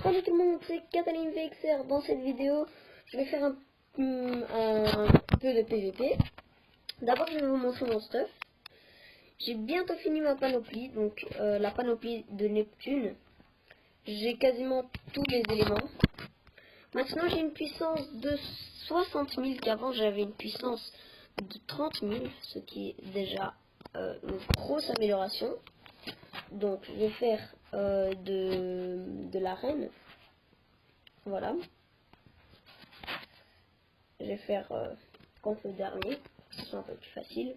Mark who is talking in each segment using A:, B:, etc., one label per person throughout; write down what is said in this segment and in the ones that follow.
A: Bonjour tout le monde, c'est Cataline VXR. Dans cette vidéo, je vais faire un peu de PVP. D'abord, je vais vous montrer mon stuff. J'ai bientôt fini ma panoplie, donc la panoplie de Neptune. J'ai quasiment tous les éléments. Maintenant, j'ai une puissance de 60 000, qu'avant j'avais une puissance de 30 000, ce qui est déjà une grosse amélioration. Donc, je vais faire de l'arène. Voilà. Je vais faire contre le dernier, pour que ce soit un peu plus facile.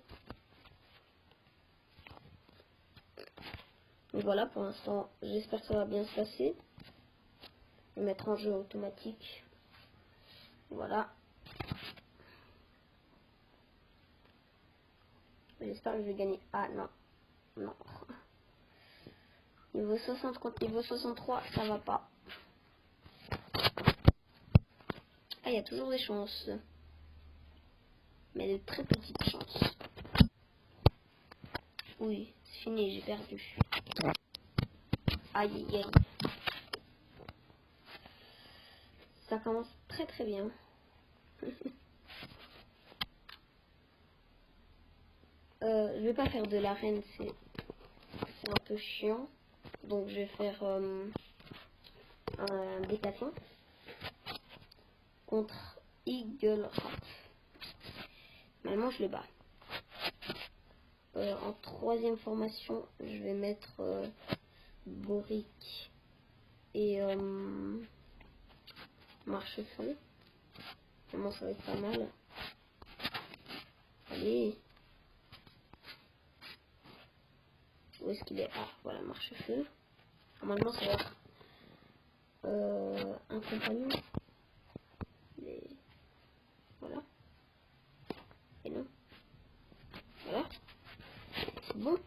A: Donc voilà, pour l'instant, j'espère que ça va bien se passer. Je vais mettre en jeu automatique. Voilà. J'espère que je vais gagner. Ah non. Non. Niveau 60 contre niveau 63, ça va pas. Ah, il y a toujours des chances. Mais de très petites chances. Oui, c'est fini, j'ai perdu. Aïe, aïe, aïe. Ça commence très très bien. Je vais pas faire de l'arène, c'est un peu chiant. Donc je vais faire un déplacement contre Eagle Rat. Maintenant je le bats. En troisième formation, je vais mettre Boric et Marche-Feu. Vraiment ça va être pas mal. Allez. Où est-ce qu'il est? Ah, voilà, Marche-Feu. Normalement ça va être un compagnon. Mais voilà. Et non. Voilà. C'est bon.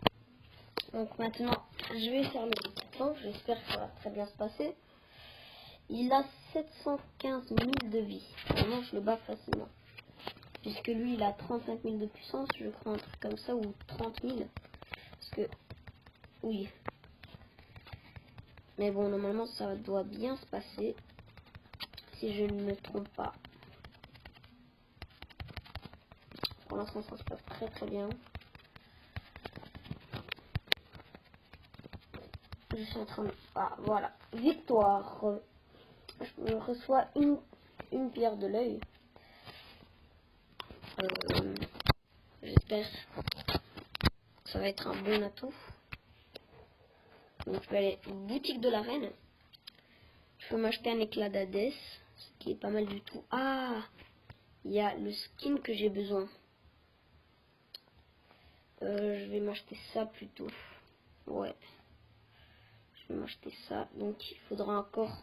A: Donc maintenant, je vais faire le déplacement. J'espère que ça va très bien se passer. Il a 715 000 de vie. Vraiment, je le bats facilement. Puisque lui, il a 35 000 de puissance, je crois, un truc comme ça, ou 30 000. Parce que, oui. Mais bon, normalement, ça doit bien se passer. Si je ne me trompe pas. Pour l'instant, ça se passe très très bien. Je suis en train de... Ah, voilà. Victoire. Je reçois une pierre de l'œil. J'espère que ça va être un bon atout. Donc je vais aller boutique de l'arène. Je peux m'acheter un éclat d'Hadès, ce qui est pas mal du tout. Ah, il y a le skin que j'ai besoin. Je vais m'acheter ça plutôt. Ouais. Je vais m'acheter ça. Donc il faudra encore...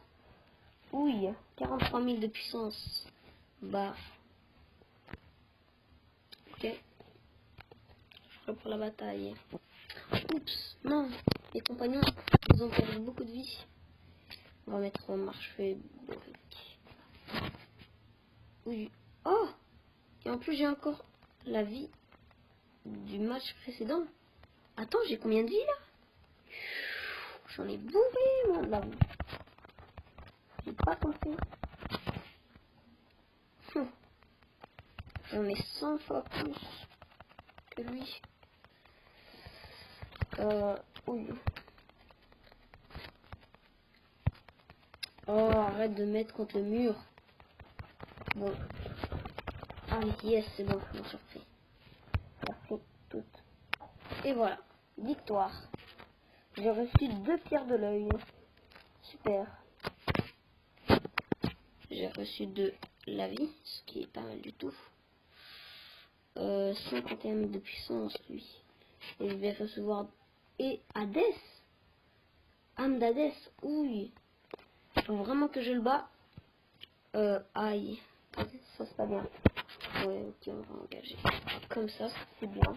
A: Oui, 43 000 de puissance. Bah. Ok. Je suis prêt pour la bataille. Oups, non. Les compagnons, ils ont perdu beaucoup de vie. On va mettre Marche-Feu. Oui. Oh! Et en plus, j'ai encore la vie du match précédent. Attends, j'ai combien de vie là? J'en ai bourré, moi, de la vie. J'ai pas compris. J'en ai 100 fois plus que lui. Oui. Oh, arrête de mettre contre le mur. Bon. Ah, yes, c'est bon, je m'en suis repris. Ça fait tout. Et voilà, victoire. J'ai reçu 2 pierres de l'œil. Super. J'ai reçu de la vie, ce qui est pas mal du tout. 51 000 de puissance, lui. Et je vais recevoir... Et Hadès. Âme d'Hadès. Oui. Il faut vraiment que je le bats. Aïe. Ça, c'est pas bien. Ouais, ok, on va engager. Comme ça, c'est bien.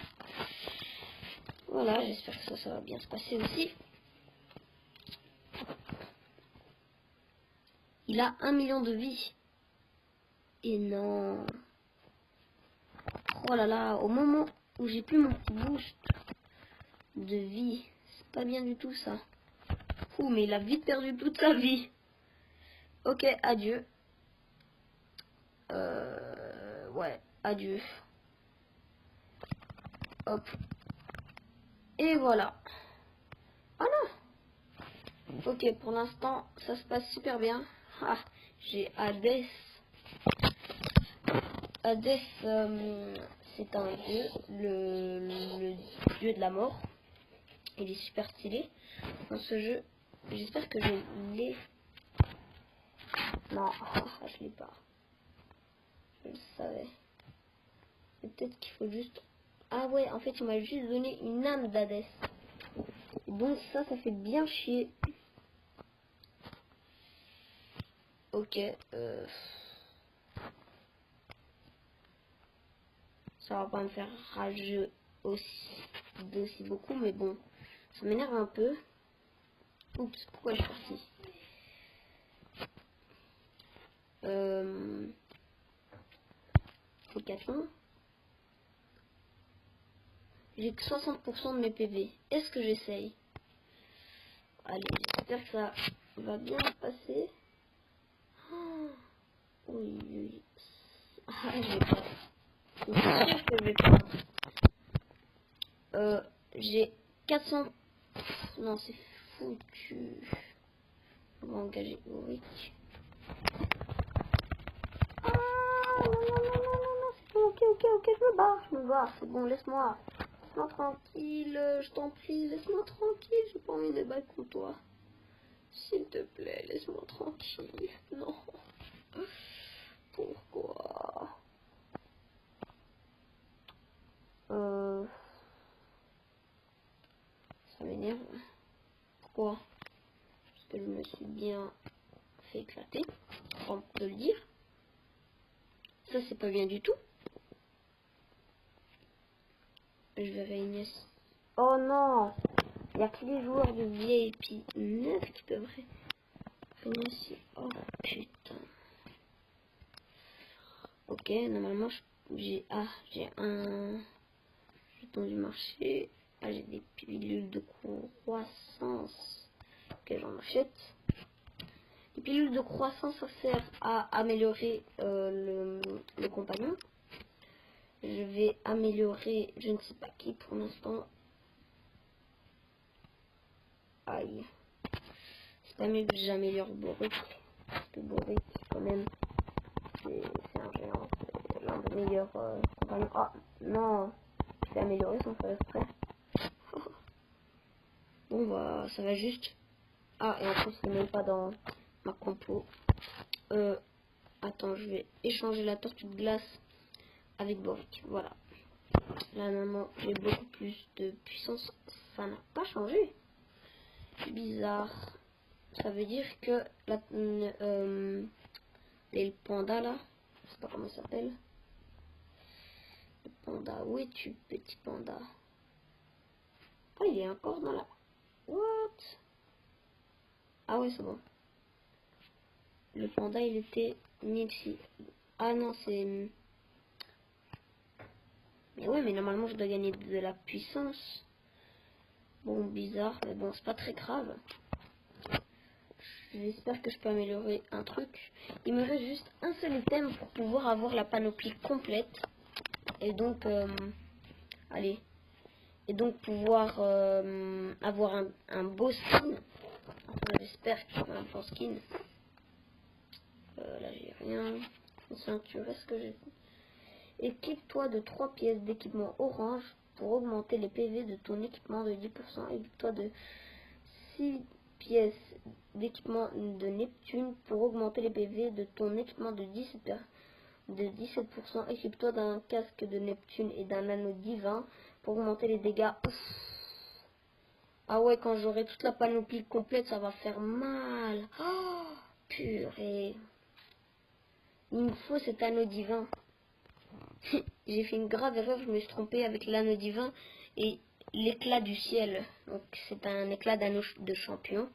A: Voilà, j'espère que ça va bien se passer aussi. Il a 1 million de vie. Et non. Oh là là, au moment où j'ai plus mon petit boost de vie, c'est pas bien du tout ça. Ouh, mais il a vite perdu toute sa vie. Ok, adieu. Ouais, adieu. Hop. Et voilà. Ah non. Ok, pour l'instant, ça se passe super bien. Ah, j'ai Hadès. Hadès, c'est un dieu, le dieu de la mort. Il est super stylé dans ce jeu. J'espère que je l'ai. Non, je l'ai pas. Je le savais. Peut-être qu'il faut juste... Ah ouais, en fait, il m'a juste donné une âme d'Hadès. Donc ça fait bien chier. Ok. Ça va pas me faire rager d'aussi beaucoup, mais bon. Ça m'énerve un peu. Oups, pourquoi je suis parti? Vocation. J'ai que 60% de mes PV. Est-ce que j'essaye? Allez, j'espère que ça va bien se passer. Oh, oui, oui. Ah, je vais pas. Je suis sûre que je vais pas. J'ai 400. Non, c'est foutu. On va engager Ulrich. Ah, non, non, non, non, non, non, c'est bon, ok, je me barre, c'est bon, laisse-moi. Laisse-moi tranquille, je t'en prie, laisse-moi tranquille, j'ai pas envie de battre contre toi. S'il te plaît, laisse-moi tranquille. Non. Pourquoi? Ça m'énerve. Pourquoi? Parce que je me suis bien fait éclater, on peut le dire. Ça, c'est pas bien du tout. Je vais réunir. Oh non! Il n'y a que les joueurs de VIP 9 qui peuvent réunir ici. Oh putain. Ok, normalement, j'ai un jeton du marché. Ah, j'ai des pilules de croissance. Ok, j'en achète. Les pilules de croissance, ça sert à améliorer le compagnon. Je vais améliorer, je ne sais pas qui pour l'instant. Aïe. C'est pas mieux que j'améliore Boric. Parce que Boric, quand même, c'est un géant. C'est l'un des meilleurs compagnons. Ah, non. J'ai amélioré sans faire exprès. Bon, bah, ça va juste. Ah, et en plus, il n'est même pas dans ma compo. Attends, je vais échanger la tortue de glace avec Boric. Voilà. Là, maintenant, j'ai beaucoup plus de puissance. Ça n'a pas changé. C'est bizarre. Ça veut dire que les pandas là, je sais pas comment ça s'appelle. Le panda, où es-tu, petit panda? Ah, il est encore dans la. What? Ah ouais, c'est bon. Le panda, il était mis ici. Ah non, c'est. Mais ouais, mais normalement, je dois gagner de la puissance. Bon, bizarre, mais bon, c'est pas très grave. J'espère que je peux améliorer un truc. Il me reste juste un seul item pour pouvoir avoir la panoplie complète. Et donc, allez. Et donc pouvoir avoir un beau skin. Enfin, j'espère que j'ai un bon skin. Là, j'ai rien. Ceinture, est-ce que j'ai... Équipe-toi de 3 pièces d'équipement orange pour augmenter les PV de ton équipement de 10%. Équipe-toi de 6 pièces d'équipement de Neptune pour augmenter les PV de ton équipement de 17%. Équipe-toi d'un casque de Neptune et d'un anneau divin pour augmenter les dégâts. Ouf. Ah ouais, quand j'aurai toute la panoplie complète, ça va faire mal. Oh, purée. Il me faut cet anneau divin. J'ai fait une grave erreur, je me suis trompée avec l'anneau divin et l'éclat du ciel. Donc c'est un éclat d'anneau de champion.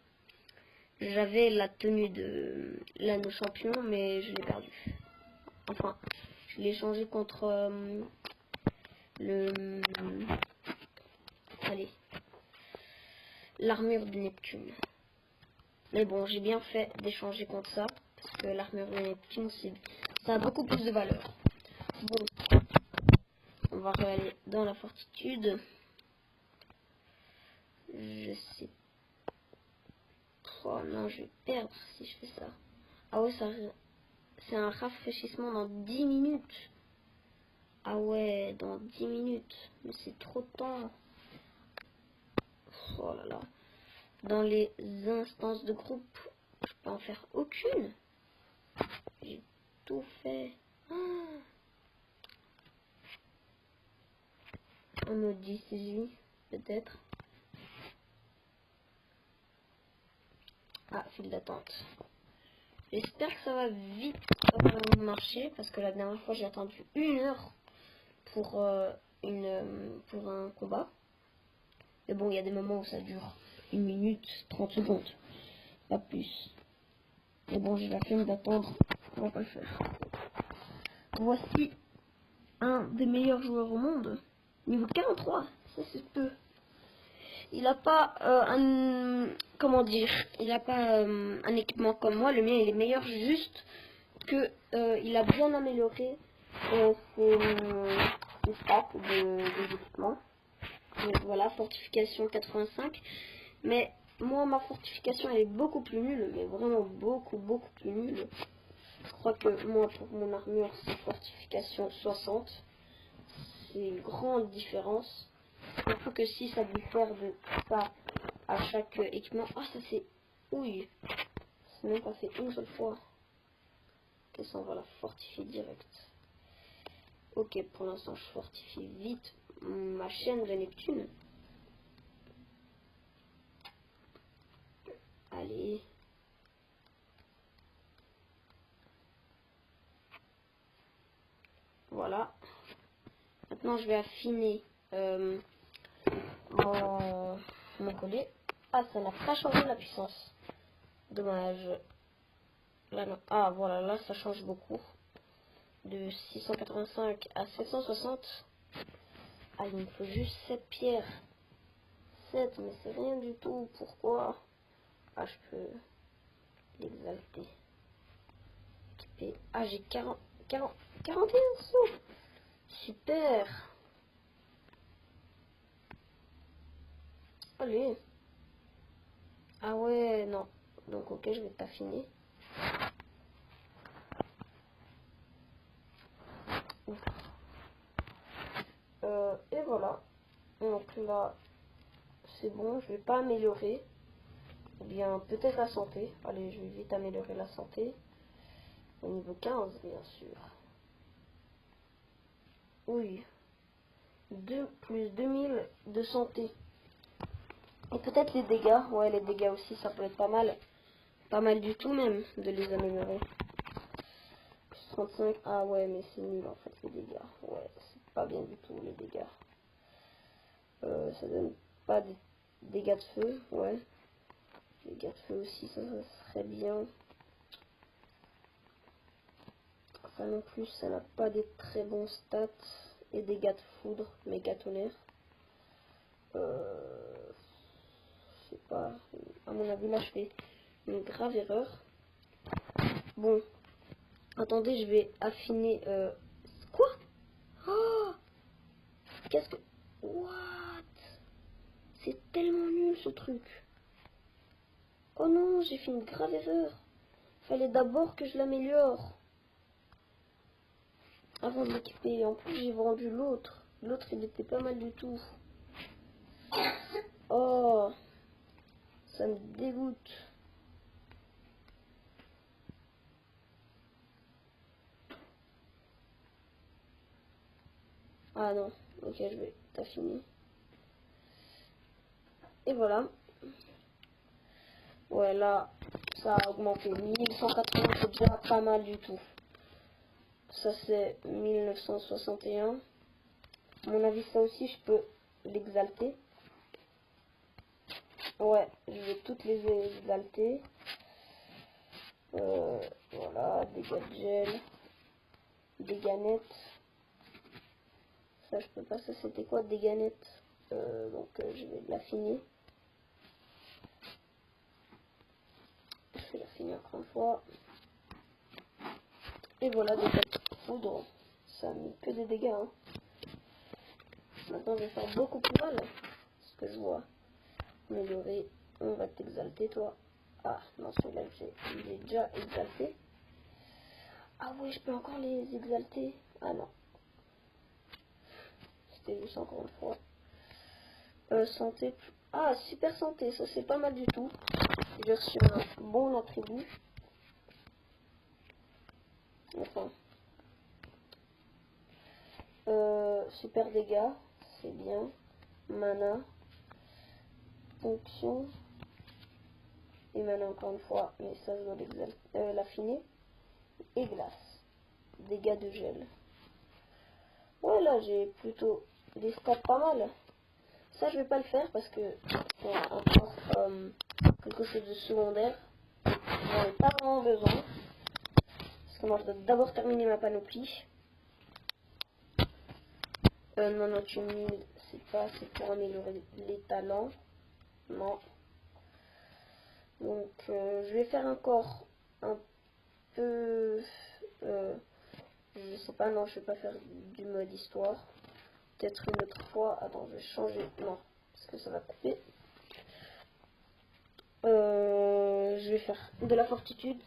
A: J'avais la tenue de l'anneau champion, mais je l'ai perdu. Enfin, je l'ai changé contre le... Allez. L'armure de Neptune. Mais bon, j'ai bien fait d'échanger contre ça. Parce que l'armure de Neptune, ça a beaucoup plus de valeur. Bon, on va aller dans la fortitude. Je sais. Oh non, je vais perdre si je fais ça. Ah ouais, ça c'est un rafraîchissement dans 10 minutes. Ah ouais, dans 10 minutes. Mais c'est trop de temps. Oh là là. Dans les instances de groupe, je peux en faire aucune. J'ai tout fait. En mode DCJ, peut-être. Ah, file d'attente. J'espère que ça va vite marcher parce que la dernière fois j'ai attendu 1 heure pour, pour un combat. Mais bon, il y a des moments où ça dure 1 minute, 30 secondes. Pas plus. Mais bon, j'ai la flemme d'attendre. On va pas le faire. Voici un des meilleurs joueurs au monde. Niveau 43. Ça, c'est peu. Il a pas un... Comment dire? Il a pas un équipement comme moi. Le mien, il est meilleur juste que il a bien amélioré ses stats des équipements. Donc voilà, fortification 85. Mais moi, ma fortification, elle est beaucoup plus nulle. Mais vraiment beaucoup plus nulle. Je crois que moi, pour mon armure, c'est fortification 60. C'est une grande différence. Surtout que si ça diffère de ça à chaque équipement. Ah, ça c'est... Oui. C'est même pas fait une seule fois. Ok, ça on va la fortifier direct. Ok, pour l'instant je fortifie vite ma chaîne de Neptune. Allez. Voilà. Maintenant je vais affiner mon collet. Ah, ça n'a pas changé la puissance. Dommage. Là, non. Ah, voilà, là ça change beaucoup. De 685 à 760. Ah, il me faut juste 7 pierres. 7, mais c'est rien du tout. Pourquoi? Ah, je peux l'exalter. Et, ah, j'ai 41 sous. Super. Allez. Ah ouais, non. Donc, ok, je vais t'affiner. Et voilà. Donc là, c'est bon. Je vais pas améliorer. Ou bien peut-être la santé. Allez, je vais vite améliorer la santé. Au niveau 15, bien sûr. Oui. 2 plus 2000 de santé. Et peut-être les dégâts. Ouais, les dégâts aussi, ça peut être pas mal. Pas mal du tout même, de les améliorer. Plus 35. Ah ouais, mais c'est nul en fait, les dégâts. Ouais, c'est pas bien du tout, les dégâts. Ça donne pas des dégâts de feu. Ouais. Dégâts de feu aussi, ça serait bien. Ça non plus, ça n'a pas des très bons stats. Et dégâts de foudre, méga tonnerre. Je sais pas. À mon avis, là, je fais une grave erreur. Bon. Attendez, je vais affiner... Quoi? Oh, qu'est-ce que... What? C'est tellement nul, ce truc. Oh non, j'ai fait une grave erreur. Fallait d'abord que je l'améliore. Avant de l'équiper. En plus, j'ai vendu l'autre. L'autre, il était pas mal du tout. Oh, ça me dégoûte. Ah non, ok, je vais t'affiner. Et voilà. Ouais, là, ça a augmenté. 1180, c'est déjà pas mal du tout. Ça, c'est 1961. À mon avis, ça aussi, je peux l'exalter. Ouais, je vais toutes les exalter. Voilà, dégâts de gel. Dégâts nets. Ça, je peux pas. Ça, c'était quoi, dégâts nets? Donc, je vais l'affiner. Je vais l'affiner encore une fois. Et voilà, des têtes foudre. Ça a mis que des dégâts. Hein. Maintenant, je vais faire beaucoup plus mal. Ce que je vois. Améliorer. On va t'exalter, toi. Ah, non, celui-là, il est déjà exalté. Ah oui, je peux encore les exalter. Ah non. C'était juste encore une fois. Santé. Ah, super santé. Ça, c'est pas mal du tout. J'ai reçu un bon attribut. Enfin. Super dégâts. C'est bien. Mana. Fonction. Et mana encore une fois. Mais ça, je dois l'affiner. Et glace. Dégâts de gel. Ouais, là, j'ai plutôt des stats pas mal. Ça, je vais pas le faire parce que c'est encore quelque chose de secondaire. J'en ai pas vraiment besoin. Parce que moi, je dois d'abord terminer ma panoplie. Non, non, tu c'est pas, c'est pour améliorer les talents. Non. Donc, je vais faire encore un peu... je sais pas, non, je vais pas faire du mode histoire. Peut-être une autre fois. Attends, je vais changer. Non, parce que ça va couper. Je vais faire de la fortitude.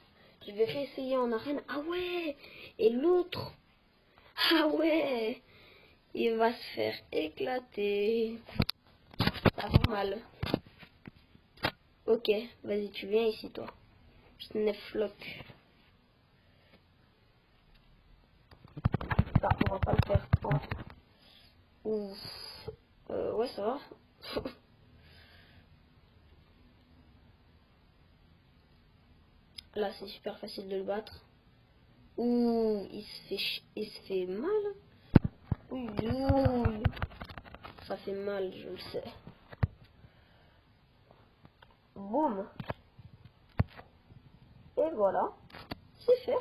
A: Je vais réessayer en arène. Ah ouais. Et l'autre. Ah ouais. Il va se faire éclater. Ça fait mal. Ok, vas-y, tu viens ici, toi. Snefflock. Ça, on va pas le faire. Ouf. Ouais, ça va. Là, c'est super facile de le battre. Ouh, il se fait mal. Ouh, ouh. Ça fait mal, je le sais. Boum. Et voilà. C'est fait.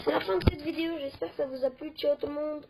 A: C'est la fin de cette vidéo. J'espère que ça vous a plu. Ciao tout le monde.